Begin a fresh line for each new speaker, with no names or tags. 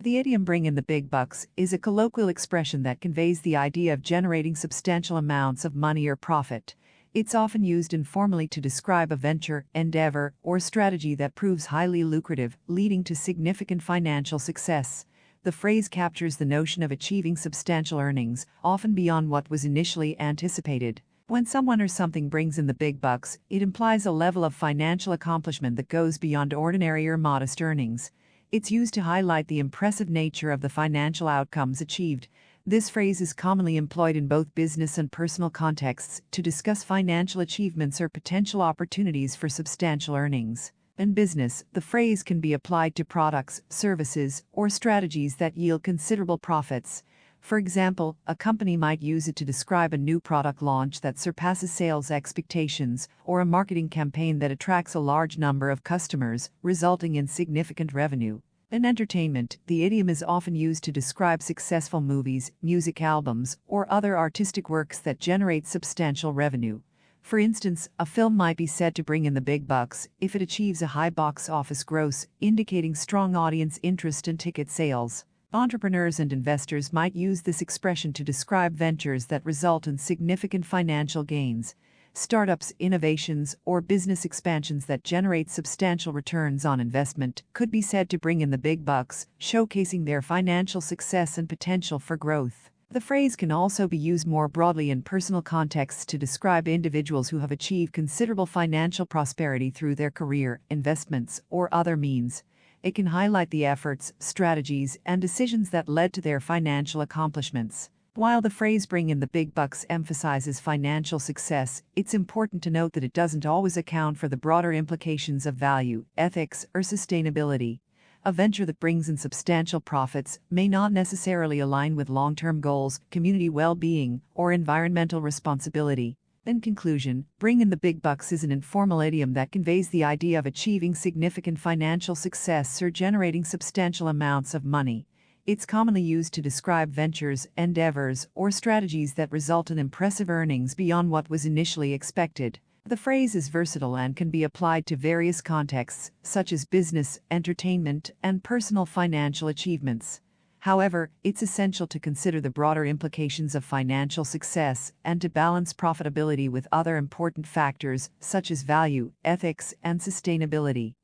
The idiom "bring in the big bucks" is a colloquial expression that conveys the idea of generating substantial amounts of money or profit. It's often used informally to describe a venture, endeavor, or strategy that proves highly lucrative, leading to significant financial success. The phrase captures the notion of achieving substantial earnings, often beyond what was initially anticipated. When someone or something brings in the big bucks, it implies a level of financial accomplishment that goes beyond ordinary or modest earnings. It's used to highlight the impressive nature of the financial outcomes achieved. This phrase is commonly employed in both business and personal contexts to discuss financial achievements or potential opportunities for substantial earnings. In business, the phrase can be applied to products, services, or strategies that yield considerable profits. For example, a company might use it to describe a new product launch that surpasses sales expectations, or a marketing campaign that attracts a large number of customers, resulting in significant revenue. In entertainment, the idiom is often used to describe successful movies, music albums, or other artistic works that generate substantial revenue. For instance, a film might be said to bring in the big bucks if it achieves a high box office gross, indicating strong audience interest and ticket sales. Entrepreneurs and investors might use this expression to describe ventures that result in significant financial gains. Startups, innovations, or business expansions that generate substantial returns on investment could be said to bring in the big bucks, showcasing their financial success and potential for growth. The phrase can also be used more broadly in personal contexts to describe individuals who have achieved considerable financial prosperity through their career, investments, or other means. It can highlight the efforts, strategies, and decisions that led to their financial accomplishments. While the phrase "bring in the big bucks" emphasizes financial success, it's important to note that it doesn't always account for the broader implications of value, ethics, or sustainability. A venture that brings in substantial profits may not necessarily align with long-term goals, community well-being, or environmental responsibility. In conclusion, "bring in the big bucks" is an informal idiom that conveys the idea of achieving significant financial success or generating substantial amounts of money. It's commonly used to describe ventures, endeavors, or strategies that result in impressive earnings beyond what was initially expected. The phrase is versatile and can be applied to various contexts, such as business, entertainment, and personal financial achievements. However, it's essential to consider the broader implications of financial success and to balance profitability with other important factors such as value, ethics, and sustainability.